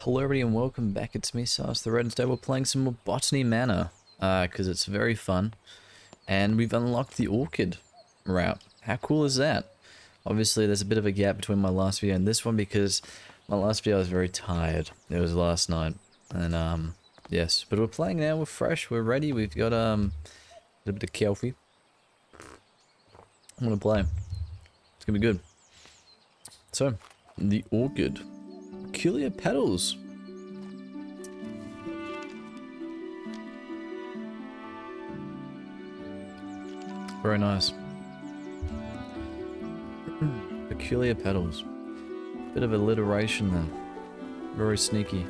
Hello everybody and welcome back, it's me, Sars the Red, and today we're playing some more Botany Manor, because it's very fun, and we've unlocked the orchid route. How cool is that? Obviously there's a bit of a gap between my last video and this one because my last video I was very tired. It was last night, and yes, but we're playing now, we're fresh, we're ready, we've got a bit of coffee. I'm gonna play. It's gonna be good. So, the orchid. Peculiar petals. Very nice. Peculiar petals. Bit of alliteration there. Very sneaky.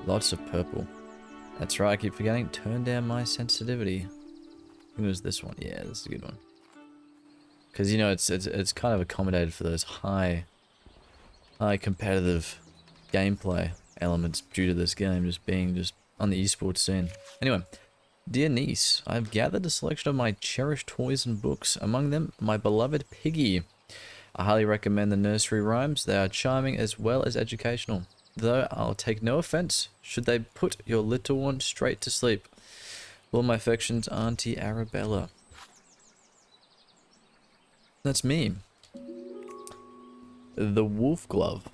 Lots of purple. That's right, I keep forgetting. Turn down my sensitivity. I think it was this one. Yeah, this is a good one. Because, you know, it's kind of accommodated for those high competitive gameplay elements due to this game just being on the esports scene. Anyway. Dear niece, I have gathered a selection of my cherished toys and books, among them my beloved Piggy. I highly recommend the nursery rhymes, they are charming as well as educational, though I'll take no offense should they put your little one straight to sleep. All my affections, Auntie Arabella. That's me. The wolf glove.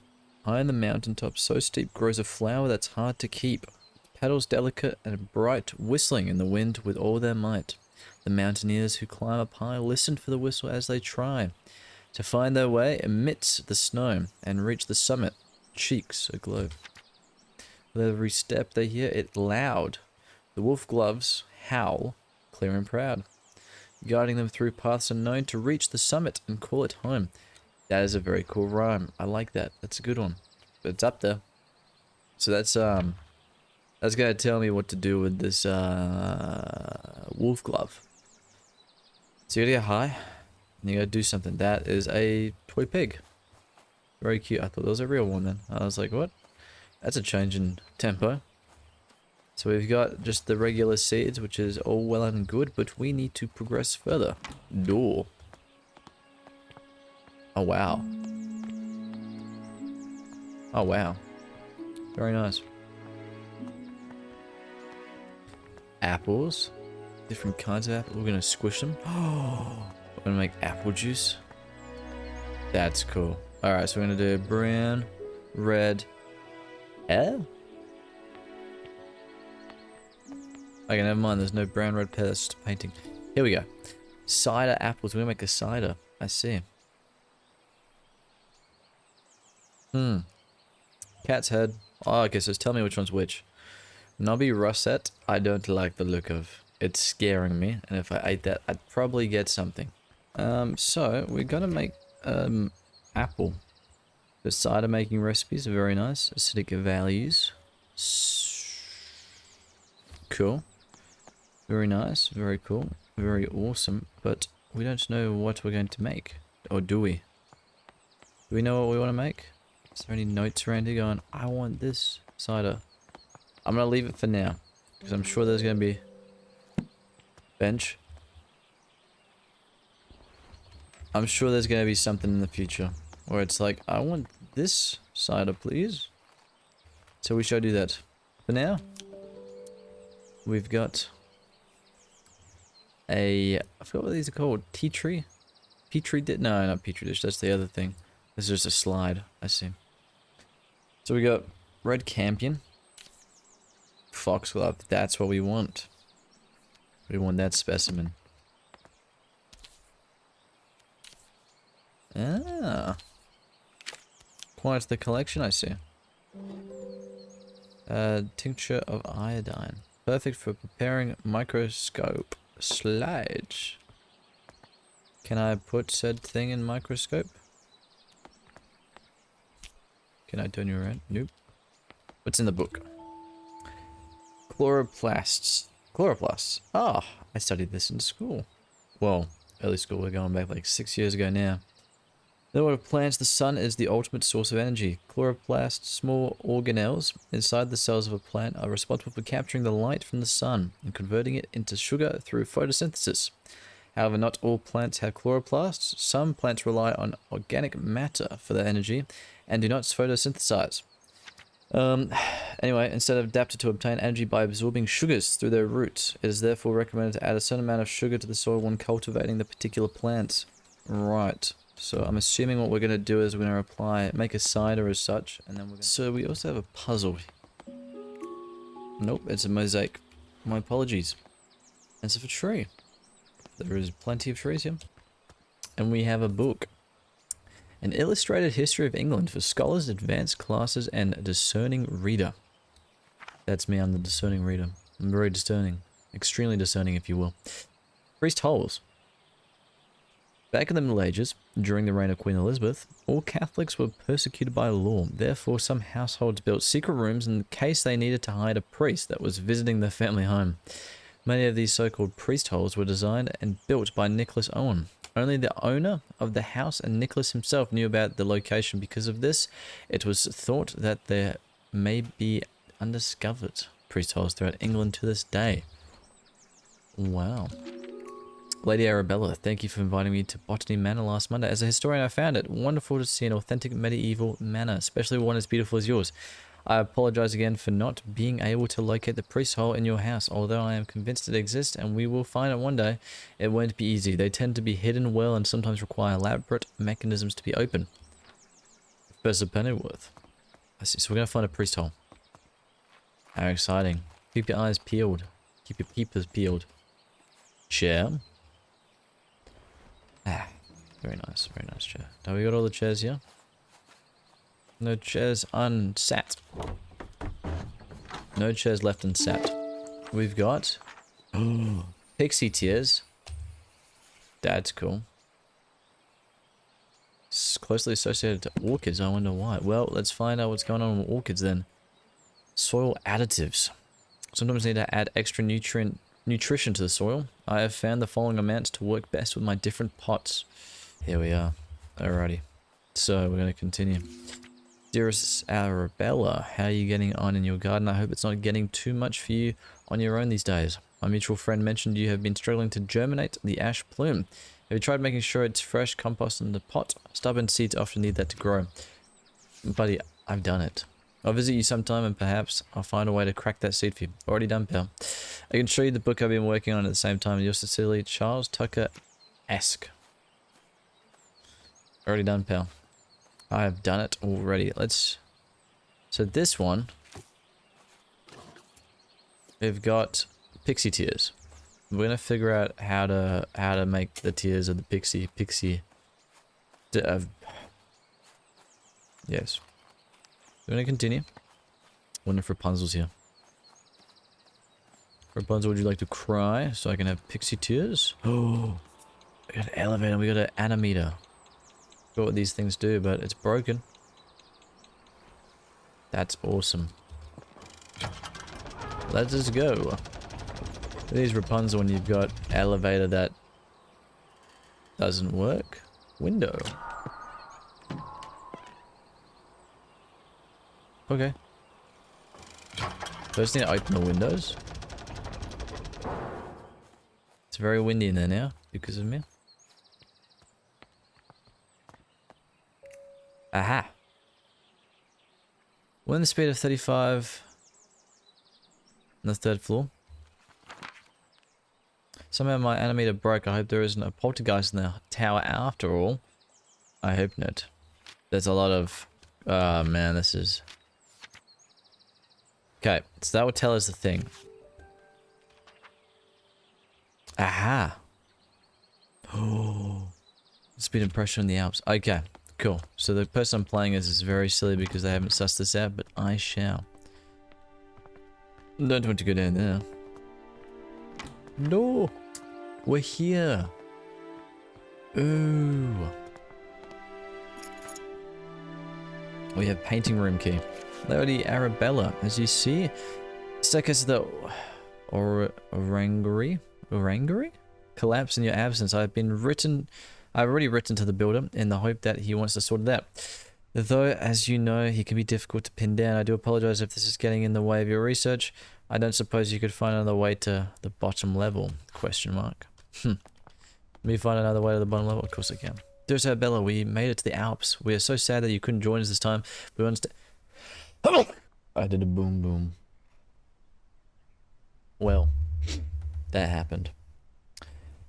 High on the mountaintop, so steep grows a flower that's hard to keep. Petals delicate and bright, whistling in the wind with all their might. The mountaineers who climb up high listen for the whistle as they try to find their way amidst the snow and reach the summit, cheeks aglow. With every step they hear it loud. The wolf gloves howl, clear and proud, guiding them through paths unknown to reach the summit and call it home. That is a very cool rhyme. I like that. That's a good one. But it's up there. So that's gonna tell me what to do with this wolf glove. So you gotta get high, and you gotta do something. That is a toy pig. Very cute. I thought that was a real one then. I was like, what? That's a change in tempo. So we've got just the regular seeds, which is all well and good, but we need to progress further. Door. Oh wow. Oh wow. Very nice. Apples. Different kinds of apples. We're gonna squish them. Oh, we're gonna make apple juice. That's cool. Alright, so we're gonna do brown, red. Okay, never mind. There's no brown, red pear. That's just a painting. Here we go. Cider apples. We're gonna make a cider. I see. Cat's head. Oh, okay, so tell me which one's which. Knobby russet, I don't like the look of. It's scaring me, and if I ate that, I'd probably get something. So we're gonna make apple. The cider making recipes are very nice. Acidic values. Cool. Very nice, very cool, very awesome, but we don't know what we're going to make. Or do we? Do we know what we want to make? Is there any notes around here going, I want this cider? I'm gonna leave it for now, because I'm sure there's gonna be bench. I'm sure there's gonna be something in the future where it's like, I want this cider, please. So we shall do that. For now, we've got a, I forgot what these are called. Tea tree? Petri dish? No, not petri dish. That's the other thing. This is just a slide. I see. So we got red campion. Foxglove, that's what we want. We want that specimen. Ah. Quite the collection, I see. Tincture of iodine. Perfect for preparing microscope slides. Can I put said thing in microscope? Can I turn you around? Nope. What's in the book? Chloroplasts. Chloroplasts. Ah, I studied this in school. Well, early school. We're going back like 6 years ago now. The order of plants, the sun is the ultimate source of energy. Chloroplasts, small organelles inside the cells of a plant, are responsible for capturing the light from the sun and converting it into sugar through photosynthesis. However, not all plants have chloroplasts. Some plants rely on organic matter for their energy and do not photosynthesize. Um, anyway, instead of adapted to obtain energy by absorbing sugars through their roots, it is therefore recommended to add a certain amount of sugar to the soil when cultivating the particular plants. Right. So I'm assuming what we're going to do is we're going to make a cider as such, and then we're going to... So we also have a puzzle. Nope, it's a mosaic. My apologies. It's a tree. There is plenty of trees here. And we have a book. An illustrated history of England for scholars, advanced classes, and a discerning reader. That's me, I'm the discerning reader. I'm very discerning. Extremely discerning, if you will. Priest holes. Back in the Middle Ages, during the reign of Queen Elizabeth, all Catholics were persecuted by law. Therefore, some households built secret rooms in case they needed to hide a priest that was visiting their family home. Many of these so-called priest holes were designed and built by Nicholas Owen. Only the owner of the house and Nicholas himself knew about the location. Because of this, it was thought that there may be undiscovered priest holes throughout England to this day. Wow. Lady Arabella, thank you for inviting me to Botany Manor last Monday. As a historian, I found it wonderful to see an authentic medieval manor, especially one as beautiful as yours. I apologize again for not being able to locate the priest hole in your house, although I am convinced it exists and we will find it one day. It won't be easy. They tend to be hidden well and sometimes require elaborate mechanisms to be opened. Professor Pennyworth. I see. So we're going to find a priest hole. How exciting. Keep your eyes peeled. Keep your peepers peeled. Chair. Ah, very nice chair. Now we got all the chairs here. No chairs unsat. No chairs left unsat. We've got pixie tears. That's cool. It's closely associated to orchids. I wonder why. Well, let's find out what's going on with orchids then. Soil additives. Sometimes need to add extra nutrition to the soil. I have found the following amounts to work best with my different pots. Here we are. Alrighty. So we're going to continue. Dearest Arabella, how are you getting on in your garden? I hope it's not getting too much for you on your own these days. My mutual friend mentioned you have been struggling to germinate the ash plume. Have you tried making sure it's fresh compost in the pot? Stubborn seeds often need that to grow. Buddy, I've done it. I'll visit you sometime and perhaps I'll find a way to crack that seed for you. Already done, pal. I can show you the book I've been working on at the same time. Yours sincerely, Charles Tucker-esque. Already done, pal. I have done it already. So this one, we've got pixie tears. We're gonna figure out how to make the tears of the pixie. Yes. We're gonna continue. Wonder if Rapunzel's here. Rapunzel, would you like to cry so I can have pixie tears? Oh, we got an elevator. We got an animator. Got what these things do, but it's broken. That's awesome. Let us go. There's Rapunzel when you've got elevator that doesn't work. Window. Okay. First need to open the windows. It's very windy in there now because of me. Aha. Wind speed of 35 on the 3rd floor. Somehow my animator broke. I hope there isn't a poltergeist in the tower after all. I hope not. There's a lot of... Oh man, this is... Okay, so that would tell us the thing. Aha. Oh. Speed and pressure in the Alps. Okay, cool. So the person I'm playing as is very silly because they haven't sussed this out, but I shall. Don't want to go down there. No. We're here. Ooh. We have painting room key. Lady Arabella, as you see, staircase of the orangery collapse in your absence. I've already written to the builder in the hope that he wants to sort it out. Though, as you know, he can be difficult to pin down. I do apologize if this is getting in the way of your research. I don't suppose you could find another way to the bottom level? Question mark. Let me find another way to the bottom level? Of course I can. Dearest Arabella, we made it to the Alps. We are so sad that you couldn't join us this time. We understand. I did a boom boom. Well, that happened.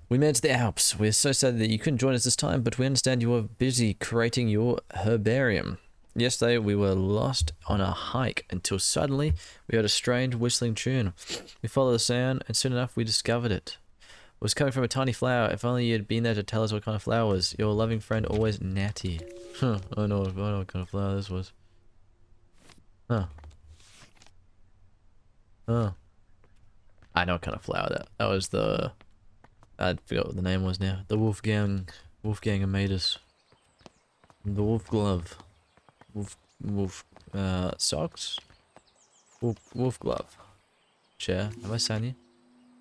We made it to the Alps. We're so sad that you couldn't join us this time, but we understand you were busy creating your herbarium. Yesterday, we were lost on a hike until suddenly we heard a strange whistling tune. We followed the sound, and soon enough we discovered it. It was coming from a tiny flower. If only you'd been there to tell us what kind of flower it was. Your loving friend, always Natty. Huh, I know what kind of flower this was. Huh. Huh. I know what kind of flower that was the... I forgot what the name was now. The Wolfgang Amadeus. The wolf glove. Socks? Wolf glove. Chair. Am I saying you?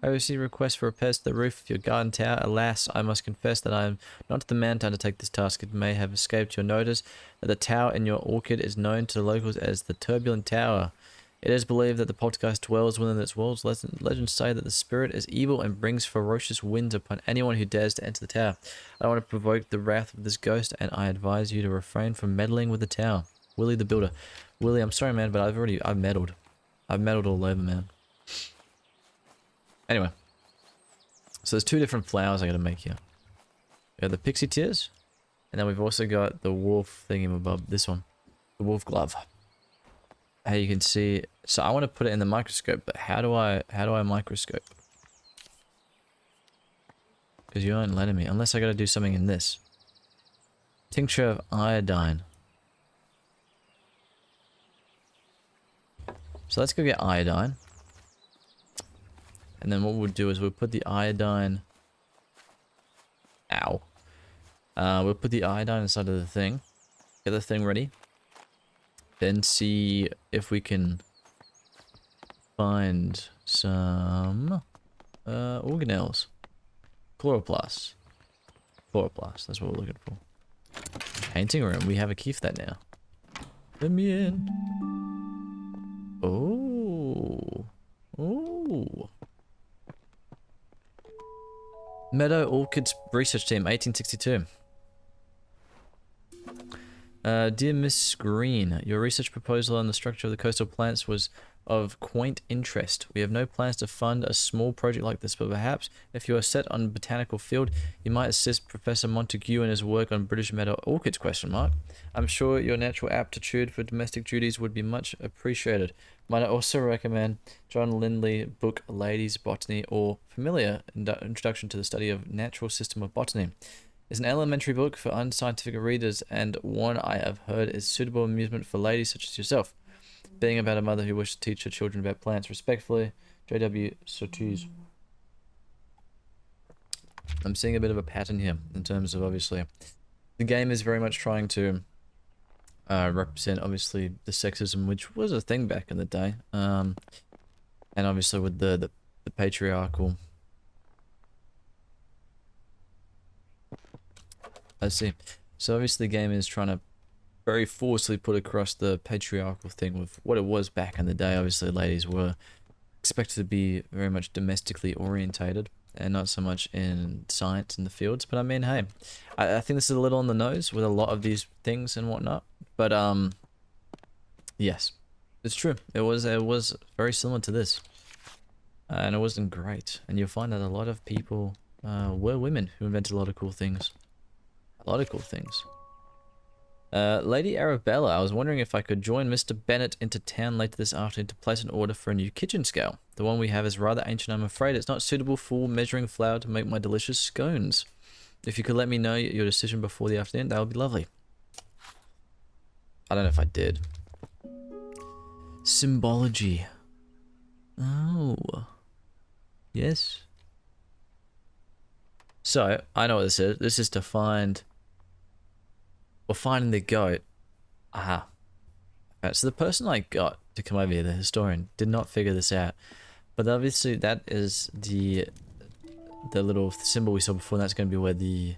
I received requests for repairs to the roof of your garden tower. Alas, I must confess that I am not the man to undertake this task. It may have escaped your notice that the tower in your orchard is known to the locals as the Turbulent Tower. It is believed that the poltergeist dwells within its walls. Legends say that the spirit is evil and brings ferocious winds upon anyone who dares to enter the tower. I don't want to provoke the wrath of this ghost, and I advise you to refrain from meddling with the tower. Willie the Builder. Willie, I'm sorry, man, but I've meddled. I've meddled all over, man. Anyway. So there's two different flowers I gotta make here. We have the pixie tears, and then we've also got the wolf thingamabob, this one. The wolf glove. How you can see, so I want to put it in the microscope, but how do I microscope? Because you aren't letting me, unless I gotta do something in this. Tincture of iodine. So let's go get iodine. And then what we'll do is we'll put the iodine... Ow. We'll put the iodine inside of the thing. Get the thing ready. Then see if we can find some organelles. Chloroplast. Chloroplast, that's what we're looking for. Painting room, we have a key for that now. Let me in. Oh. Oh. Meadow Orchids Research Team, 1862. Dear Miss Green, your research proposal on the structure of the coastal plants was of quaint interest. We have no plans to fund a small project like this, but perhaps if you are set on botanical field, you might assist Professor Montague in his work on British meadow orchids, ? I'm sure your natural aptitude for domestic duties would be much appreciated. Might I also recommend John Lindley book Ladies' Botany or Familiar Introduction to the Study of Natural System of Botany. It's an elementary book for unscientific readers and one I have heard is suitable amusement for ladies such as yourself. Being about a mother who wishes to teach her children about plants. Respectfully, J.W. Surtees. I'm seeing a bit of a pattern here in terms of obviously the game is very much trying to represent obviously the sexism which was a thing back in the day, and obviously with the patriarchal. I see. So obviously the game is trying to very forcefully put across the patriarchal thing with what it was back in the day. Obviously ladies were expected to be very much domestically orientated and not so much in science in the fields. But I mean, hey, I think this is a little on the nose with a lot of these things and whatnot. But yes, it's true. It was very similar to this, and it wasn't great. And you'll find that a lot of people were women who invented a lot of cool things. A lot of cool things. Lady Arabella, I was wondering if I could join Mr. Bennett into town later this afternoon to place an order for a new kitchen scale. The one we have is rather ancient, I'm afraid. It's not suitable for measuring flour to make my delicious scones. If you could let me know your decision before the afternoon, that would be lovely. I don't know if I did. Symbology. Oh. Yes. So, I know what this is. This is to find... Or finding the goat. Aha. Right, so the person I got to come over here, the historian, did not figure this out. But obviously that is the little symbol we saw before, and that's going to be where the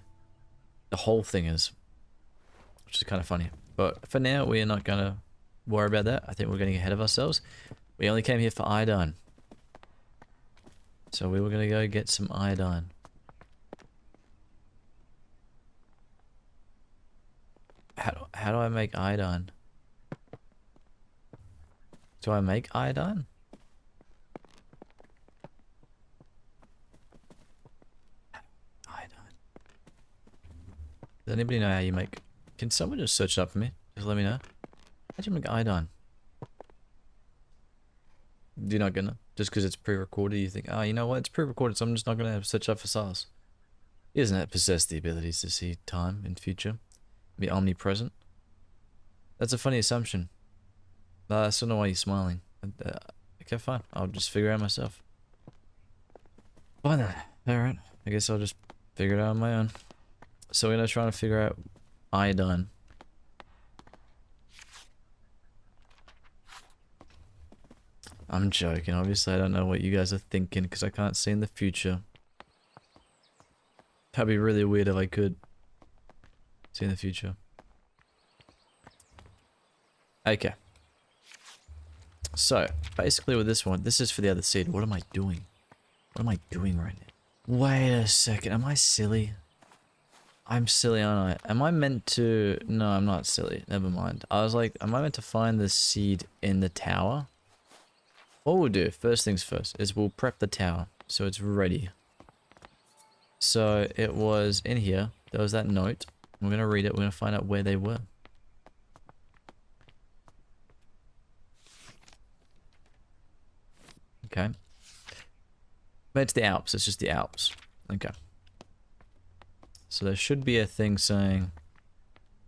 whole thing is. Which is kind of funny. But for now, we are not going to worry about that. I think we're getting ahead of ourselves. We only came here for iodine. So we were going to go get some iodine. How do I make iodine? Do I make iodine? Iodine. Does anybody know how you make... Can someone just search it up for me? Just let me know. How do you make iodine? You're not gonna? Just because it's pre-recorded, you think, oh, you know what? It's pre-recorded, so I'm just not gonna search up for SARS. He doesn't possess the abilities to see time in future. Be omnipresent. That's a funny assumption. I still know why you're smiling. Okay, fine. I'll just figure it out myself. Fine then. Alright. I guess I'll just figure it out on my own. So we're gonna try to figure out iodine. I'm joking. Obviously, I don't know what you guys are thinking because I can't see in the future. That'd be really weird if I could see in the future. Okay. So, basically with this one, this is for the other seed. What am I doing? What am I doing right now? Wait a second. Am I silly? I'm silly, aren't I? Am I meant to... No, I'm not silly. Never mind. I was like, am I meant to find the seed in the tower? What we'll do, first things first, is we'll prep the tower so it's ready. So it was in here. There was that note. We're going to read it. We're going to find out where they were. Okay. But it's the Alps. It's just the Alps. Okay. So there should be a thing saying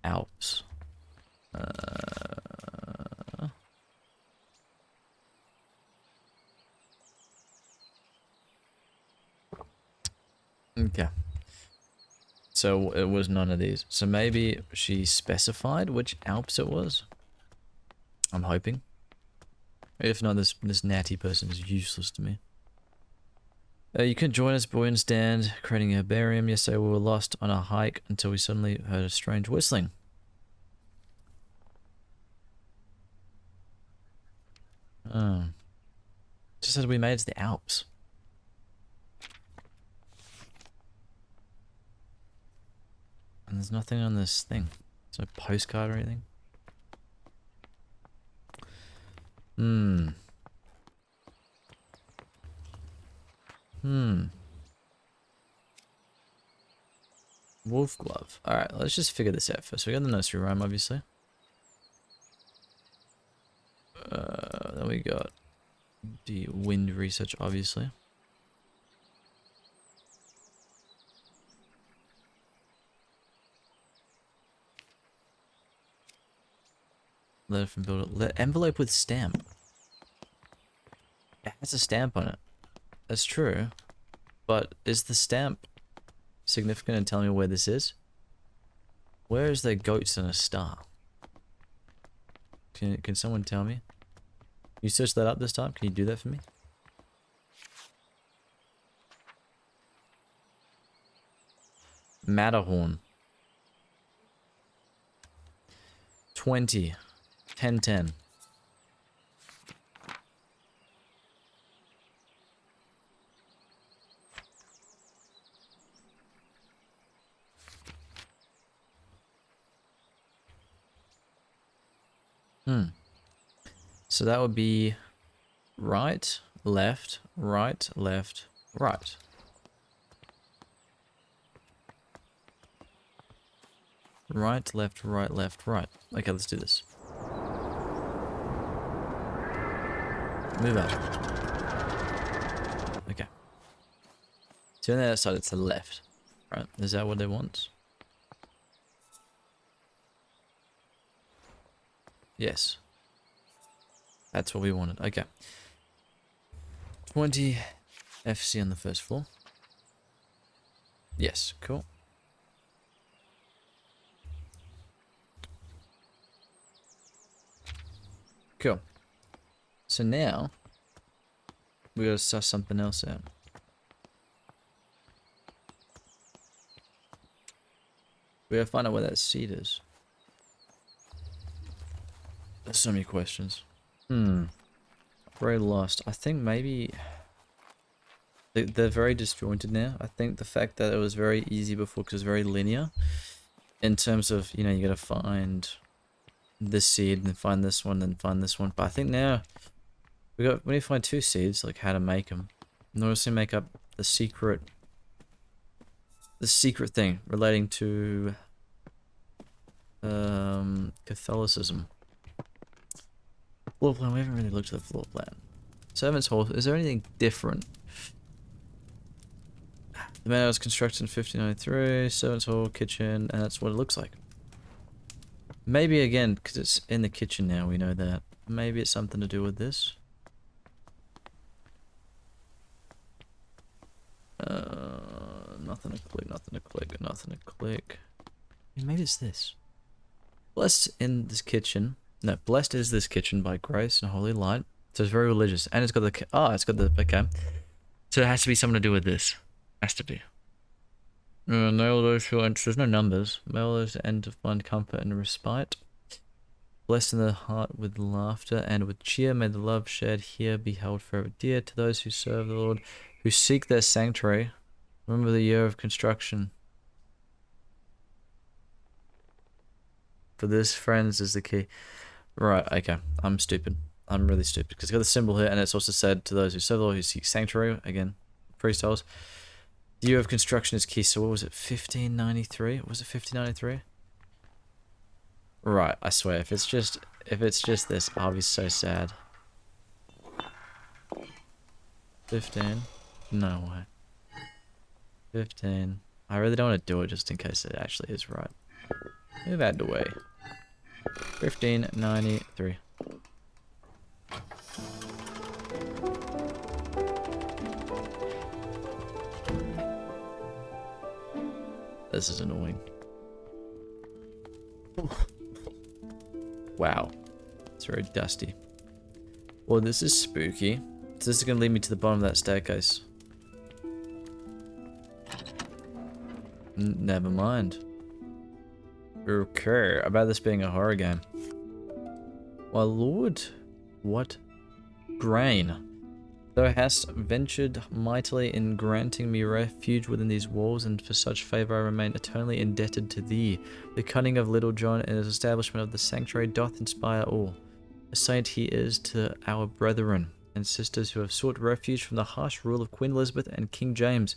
Alps. Okay. So it was none of these. So maybe she specified which Alps it was. I'm hoping. If not, this natty person is useless to me. You can join us, boy, and stand, creating a herbarium. Yesterday we were lost on a hike until we suddenly heard a strange whistling. Oh. Just said we made it to the Alps. And there's nothing on this thing. There's no postcard or anything. Wolf glove. Alright, let's just figure this out first. We got the nursery rhyme, obviously. Then we got the wind research, obviously. Letter from builder. Envelope with stamp. It has a stamp on it. That's true. But is the stamp significant in telling me where this is? Where is there goats and a star? Can someone tell me? You search that up this time? Can you do that for me? Matterhorn. 20. 10, 10. So that would be right, left, right, left, right. Right, left, right, left, right. Okay, let's do this. Move up. Okay. So on the other side, it's the left. Right? Is that what they want? Yes. That's what we wanted. Okay. 20 FC on the first floor. Yes, cool. Cool. So now, we gotta suss something else out. We gotta find out where that seed is. There's so many questions. Very lost. I think maybe they're very disjointed now. I think the fact that it was very easy before because it was very linear in terms of, you know, you gotta find this seed, then find this one, then find this one. But I think now we need to find 2 seeds, like how to make them. And also make up the secret thing relating to Catholicism. Floor plan. We haven't really looked at the floor plan. Servants' hall. Is there anything different? The manor was constructed in 1593. Servants' hall, kitchen, and that's what it looks like. Maybe again, because it's in the kitchen now, we know that. Maybe it's something to do with this. Nothing to click, nothing to click, nothing to click. Maybe it's this. Blessed in this kitchen. No, blessed is this kitchen by grace and holy light. So it's very religious. And it's got the, it's got the, okay. So it has to be something to do with this. Has to be. Nail those who enter. There's no numbers. Nail those to end to find comfort and respite. Blessed in the heart with laughter and with cheer. May the love shared here be held forever dear to those who serve the Lord, who seek their sanctuary. Remember the year of construction. For this, friends, is the key. Right, okay. I'm stupid. I'm really stupid. Because it's got the symbol here, and it's also said to those who serve the Lord, who seek sanctuary. Again, priest tells. The year of construction is key. So what was it? 1593? Was it 1593? Right, I swear. If it's just this, I'll be so sad. 15. No way. 15. I really don't want to do it just in case it actually is right. Move out of the way. 1593. This is annoying. Wow. It's very dusty. Well, this is spooky. So this is going to lead me to the bottom of that staircase. Never mind. Okay, about this being a horror game. My lord, what grain? Thou hast ventured mightily in granting me refuge within these walls, and for such favour I remain eternally indebted to thee. The cunning of Little John in his establishment of the sanctuary doth inspire all. A saint he is to our brethren and sisters who have sought refuge from the harsh rule of Queen Elizabeth and King James.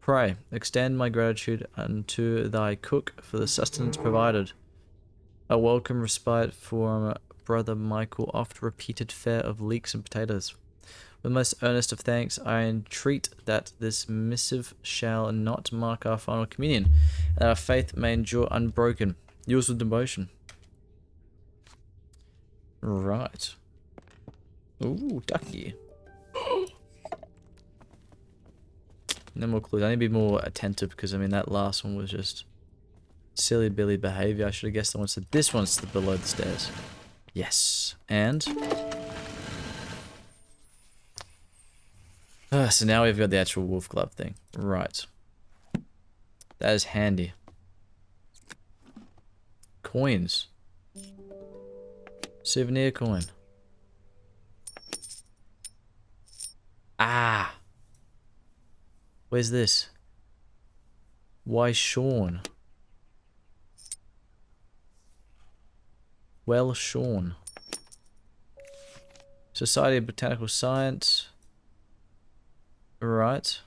Pray, extend my gratitude unto thy cook for the sustenance provided. A welcome respite from Brother Michael, oft repeated fare of leeks and potatoes. With most earnest of thanks, I entreat that this missive shall not mark our final communion, and that our faith may endure unbroken. Yours with devotion. Right. Ooh, ducky. No more clues. I need to be more attentive because, I mean, that last one was just silly Billy behavior. I should have guessed the one said this one's below the stairs. Yes. And... so now we've got the actual wolf glove thing. Right. That is handy. Coins. Souvenir coin. Ah. Where's this? Why Sean? Well Sean. Society of Botanical Science. Right.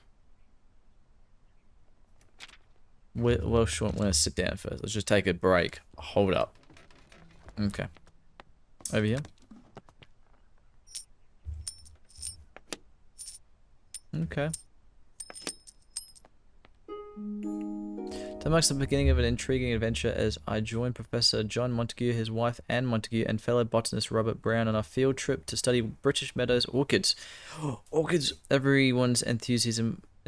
Well, Sean, we're gonna sit down first. Let's just take a break. Hold up. Okay. Over here. Okay. That marks the beginning of an intriguing adventure as I join Professor John Montague, his wife Anne Montague, and fellow botanist Robert Brown on a field trip to study British Meadows orchids. Orchids, everyone's enthusiasm. I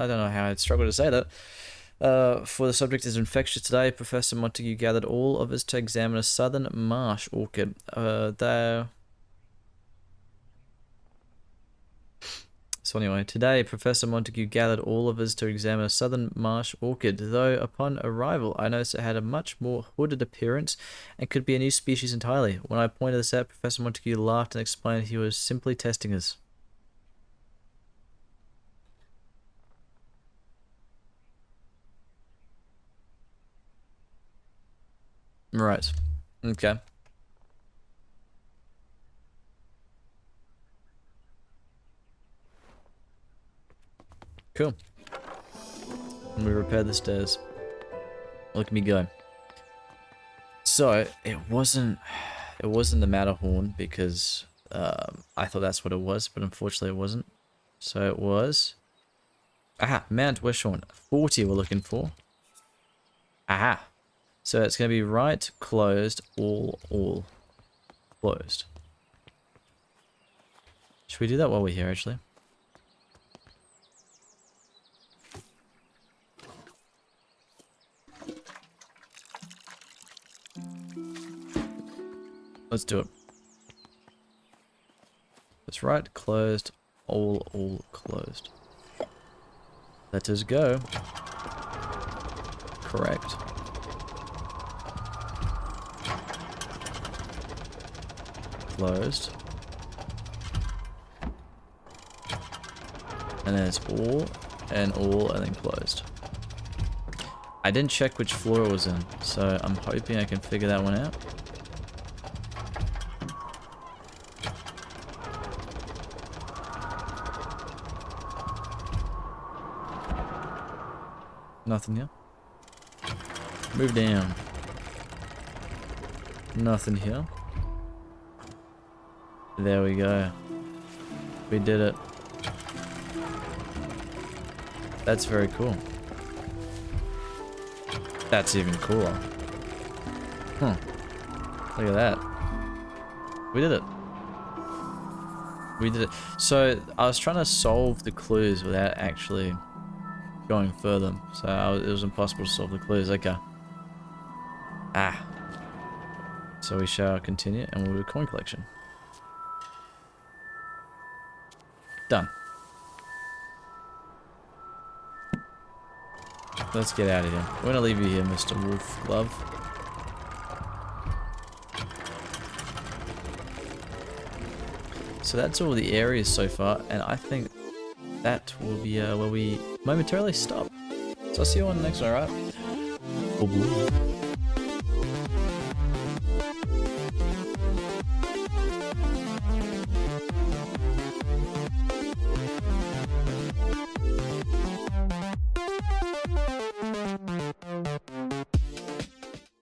don't know how I'd struggle to say that. For the subject is infectious today, Professor Montague gathered all of us to examine a southern marsh orchid. So anyway, today Professor Montague gathered all of us to examine a southern marsh orchid, though upon arrival I noticed it had a much more hooded appearance and could be a new species entirely. When I pointed this out, Professor Montague laughed and explained he was simply testing us. Right. Okay. Cool. And we repaired the stairs. Look at me go. So it wasn't the Matterhorn because I thought that's what it was, but unfortunately it wasn't. So it was Mount Wishorn 40 we're looking for. Aha. So it's gonna be right, closed, all closed. Should we do that while we're here actually? Let's do it. That's right, closed, all closed. Let us go. Correct. Closed. And then it's all, and then closed. I didn't check which floor it was in, so I'm hoping I can figure that one out. Nothing here. Move down. Nothing here. There we go. We did it. That's very cool. That's even cooler. Huh. Look at that. We did it. We did it. So, I was trying to solve the clues without actually going further. So, it was impossible to solve the clues. Okay. So, we shall continue and we'll do coin collection. Done. Let's get out of here. We're gonna leave you here, Mr. Wolf Glove. So that's all the areas so far, and I think that will be where we momentarily stop. So I'll see you on the next one, alright?